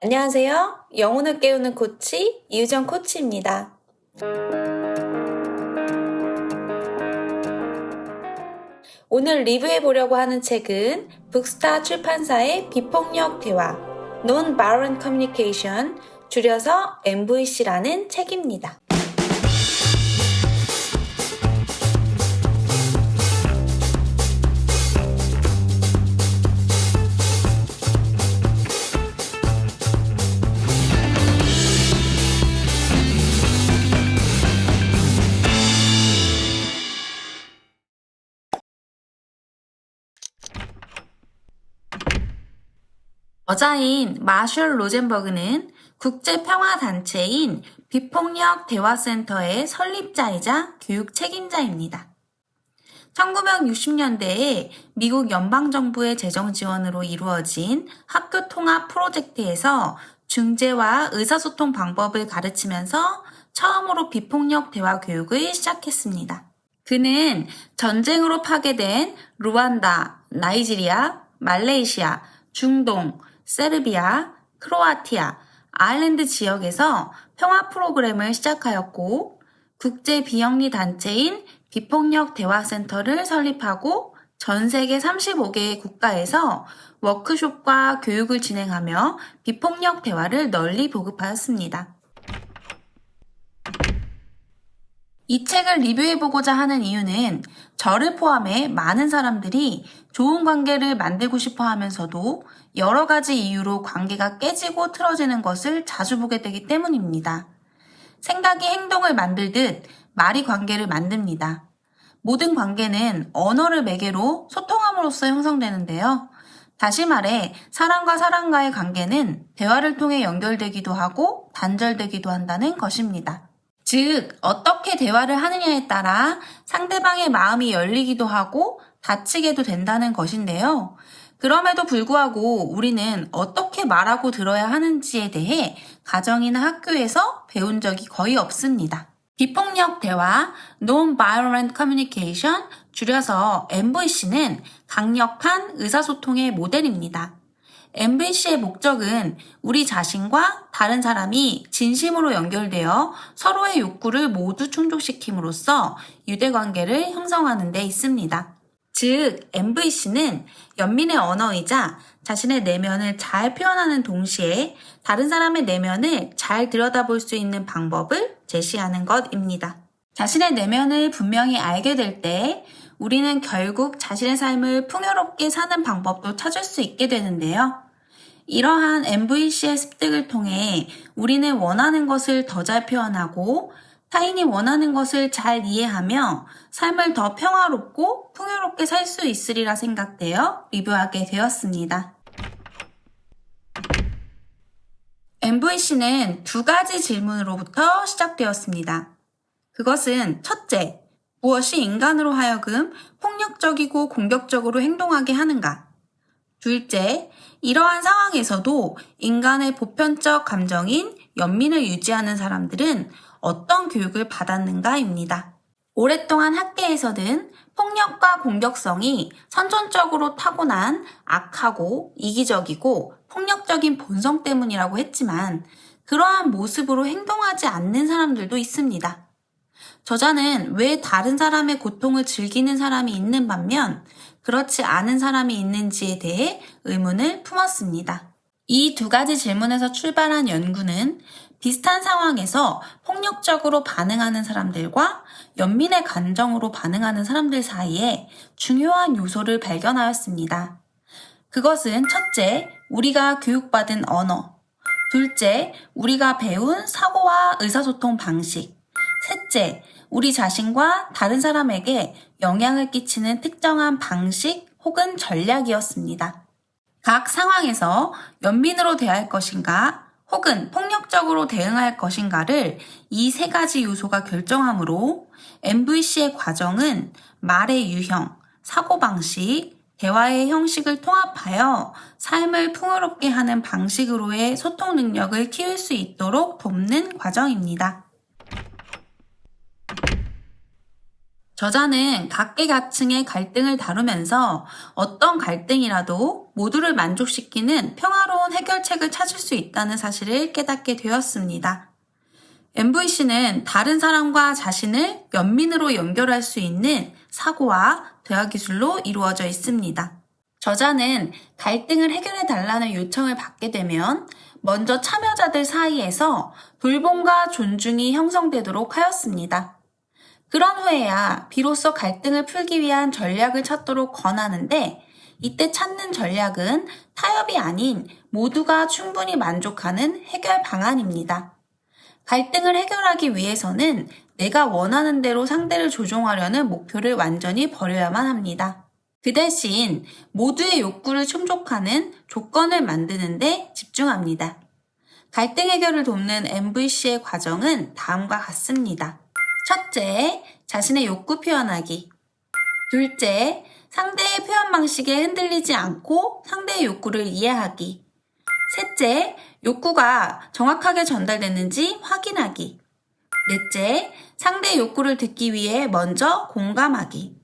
안녕하세요. 영혼을 깨우는 코치 이유정 코치입니다. 오늘 리뷰해 보려고 하는 책은 북스타 출판사의 비폭력 대화 Non-Violent Communication, 줄여서 NVC라는 책입니다. 저자인 마셜 로젠버그는 국제평화단체인 비폭력 대화센터의 설립자이자 교육 책임자입니다. 1960년대에 미국 연방정부의 재정 지원으로 이루어진 학교 통합 프로젝트에서 중재와 의사소통 방법을 가르치면서 처음으로 비폭력 대화 교육을 시작했습니다. 그는 전쟁으로 파괴된 루안다, 나이지리아, 말레이시아, 중동, 세르비아, 크로아티아, 아일랜드 지역에서 평화 프로그램을 시작하였고 국제 비영리 단체인 비폭력 대화센터를 설립하고 전 세계 35개의 국가에서 워크숍과 교육을 진행하며 비폭력 대화를 널리 보급하였습니다. 이 책을 리뷰해보고자 하는 이유는 저를 포함해 많은 사람들이 좋은 관계를 만들고 싶어 하면서도 여러 가지 이유로 관계가 깨지고 틀어지는 것을 자주 보게 되기 때문입니다. 생각이 행동을 만들듯 말이 관계를 만듭니다. 모든 관계는 언어를 매개로 소통함으로써 형성되는데요. 다시 말해 사람과 사람과의 관계는 대화를 통해 연결되기도 하고 단절되기도 한다는 것입니다. 즉, 어떻게 대화를 하느냐에 따라 상대방의 마음이 열리기도 하고 닫히게도 된다는 것인데요. 그럼에도 불구하고 우리는 어떻게 말하고 들어야 하는지에 대해 가정이나 학교에서 배운 적이 거의 없습니다. 비폭력 대화, Non-Violent Communication, 줄여서 NVC는 강력한 의사소통의 모델입니다. NVC의 목적은 우리 자신과 다른 사람이 진심으로 연결되어 서로의 욕구를 모두 충족시킴으로써 유대관계를 형성하는 데 있습니다. 즉, NVC는 연민의 언어이자 자신의 내면을 잘 표현하는 동시에 다른 사람의 내면을 잘 들여다볼 수 있는 방법을 제시하는 것입니다. 자신의 내면을 분명히 알게 될 때 우리는 결국 자신의 삶을 풍요롭게 사는 방법도 찾을 수 있게 되는데요. 이러한 NVC의 습득을 통해 우리는 원하는 것을 더 잘 표현하고 타인이 원하는 것을 잘 이해하며 삶을 더 평화롭고 풍요롭게 살 수 있으리라 생각되어 리뷰하게 되었습니다. NVC는 두 가지 질문으로부터 시작되었습니다. 그것은 첫째, 무엇이 인간으로 하여금 폭력적이고 공격적으로 행동하게 하는가? 둘째, 이러한 상황에서도 인간의 보편적 감정인 연민을 유지하는 사람들은 어떤 교육을 받았는가입니다. 오랫동안 학계에서는 폭력과 공격성이 선천적으로 타고난 악하고 이기적이고 폭력적인 본성 때문이라고 했지만 그러한 모습으로 행동하지 않는 사람들도 있습니다. 저자는 왜 다른 사람의 고통을 즐기는 사람이 있는 반면 그렇지 않은 사람이 있는지에 대해 의문을 품었습니다. 이 두 가지 질문에서 출발한 연구는 비슷한 상황에서 폭력적으로 반응하는 사람들과 연민의 감정으로 반응하는 사람들 사이에 중요한 요소를 발견하였습니다. 그것은 첫째, 우리가 교육받은 언어, 둘째, 우리가 배운 사고와 의사소통 방식, 셋째, 우리 자신과 다른 사람에게 영향을 끼치는 특정한 방식 혹은 전략이었습니다. 각 상황에서 연민으로 대할 것인가 혹은 폭력적으로 대응할 것인가를 이 세 가지 요소가 결정하므로 NVC의 과정은 말의 유형, 사고방식, 대화의 형식을 통합하여 삶을 풍요롭게 하는 방식으로의 소통 능력을 키울 수 있도록 돕는 과정입니다. 저자는 각계각층의 갈등을 다루면서 어떤 갈등이라도 모두를 만족시키는 평화로운 해결책을 찾을 수 있다는 사실을 깨닫게 되었습니다. MVC는 다른 사람과 자신을 연민으로 연결할 수 있는 사고와 대화 기술로 이루어져 있습니다. 저자는 갈등을 해결해 달라는 요청을 받게 되면 먼저 참여자들 사이에서 돌봄과 존중이 형성되도록 하였습니다. 그런 후에야 비로소 갈등을 풀기 위한 전략을 찾도록 권하는데, 이때 찾는 전략은 타협이 아닌 모두가 충분히 만족하는 해결 방안입니다. 갈등을 해결하기 위해서는 내가 원하는 대로 상대를 조종하려는 목표를 완전히 버려야만 합니다. 그 대신 모두의 욕구를 충족하는 조건을 만드는 데 집중합니다. 갈등 해결을 돕는 MVC의 과정은 다음과 같습니다. 첫째, 자신의 욕구 표현하기. 둘째, 상대의 표현 방식에 흔들리지 않고 상대의 욕구를 이해하기. 셋째, 욕구가 정확하게 전달됐는지 확인하기. 넷째, 상대의 욕구를 듣기 위해 먼저 공감하기.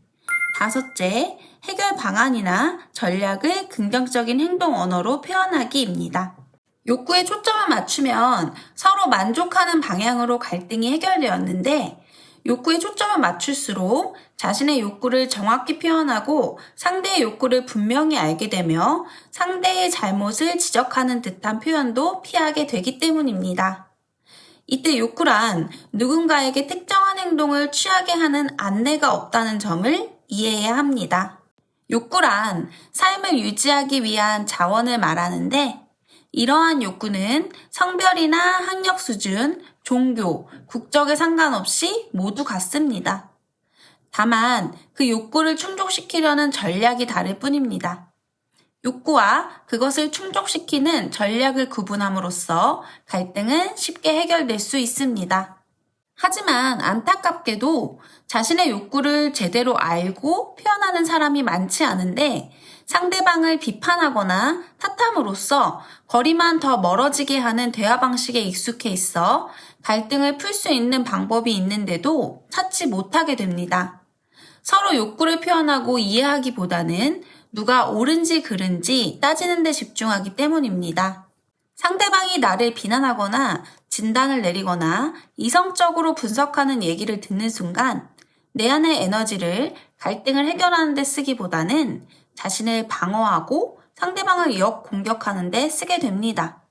다섯째, 해결 방안이나 전략을 긍정적인 행동 언어로 표현하기입니다. 욕구에 초점을 맞추면 서로 만족하는 방향으로 갈등이 해결되었는데, 욕구에 초점을 맞출수록 자신의 욕구를 정확히 표현하고 상대의 욕구를 분명히 알게 되며 상대의 잘못을 지적하는 듯한 표현도 피하게 되기 때문입니다. 이때 욕구란 누군가에게 특정한 행동을 취하게 하는 안내가 없다는 점을 이해해야 합니다. 욕구란 삶을 유지하기 위한 자원을 말하는데, 이러한 욕구는 성별이나 학력 수준, 종교, 국적에 상관없이 모두 같습니다. 다만 그 욕구를 충족시키려는 전략이 다를 뿐입니다. 욕구와 그것을 충족시키는 전략을 구분함으로써 갈등은 쉽게 해결될 수 있습니다. 하지만 안타깝게도 자신의 욕구를 제대로 알고 표현하는 사람이 많지 않은데, 상대방을 비판하거나 탓함으로써 거리만 더 멀어지게 하는 대화 방식에 익숙해 있어 갈등을 풀 수 있는 방법이 있는데도 찾지 못하게 됩니다. 서로 욕구를 표현하고 이해하기보다는 누가 옳은지 그른지 따지는 데 집중하기 때문입니다. 상대방이 나를 비난하거나 진단을 내리거나 이성적으로 분석하는 얘기를 듣는 순간 내 안의 에너지를 갈등을 해결하는 데 쓰기보다는 자신을 방어하고 상대방을 역공격하는 데 쓰게 됩니다.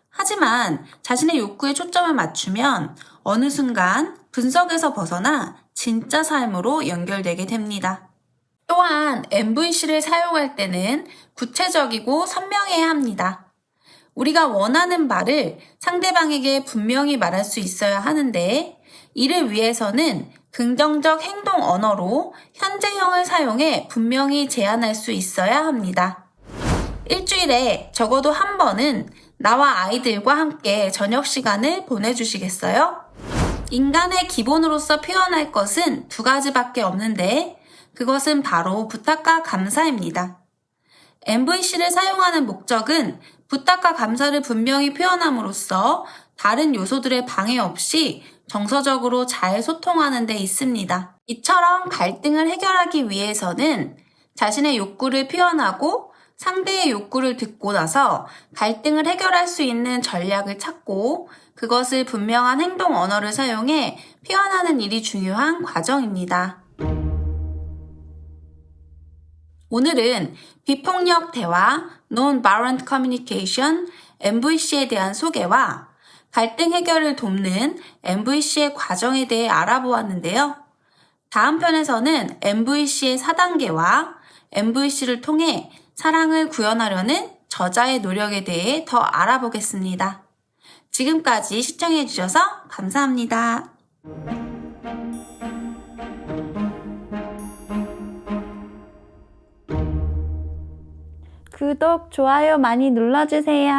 하지만 자신의 욕구에 초점을 맞추면 어느 순간 분석에서 벗어나 진짜 삶으로 연결되게 됩니다. 또한 MVC를 사용할 때는 구체적이고 선명해야 합니다. 우리가 원하는 바를 상대방에게 분명히 말할 수 있어야 하는데, 이를 위해서는 긍정적 행동 언어로 현재형을 사용해 분명히 제안할 수 있어야 합니다. 일주일에 적어도 한 번은 나와 아이들과 함께 저녁 시간을 보내주시겠어요? 인간의 기본으로서 표현할 것은 두 가지밖에 없는데, 그것은 바로 부탁과 감사입니다. MVC를 사용하는 목적은 부탁과 감사를 분명히 표현함으로써 다른 요소들의 방해 없이 정서적으로 잘 소통하는 데 있습니다. 이처럼 갈등을 해결하기 위해서는 자신의 욕구를 표현하고 상대의 욕구를 듣고 나서 갈등을 해결할 수 있는 전략을 찾고 그것을 분명한 행동 언어를 사용해 표현하는 일이 중요한 과정입니다. 오늘은 비폭력 대화, Non-Violent Communication, MVC에 대한 소개와 갈등 해결을 돕는 MVC의 과정에 대해 알아보았는데요. 다음 편에서는 MVC의 4단계와 MVC를 통해 사랑을 구현하려는 저자의 노력에 대해 더 알아보겠습니다. 지금까지 시청해주셔서 감사합니다. 구독, 좋아요 많이 눌러주세요.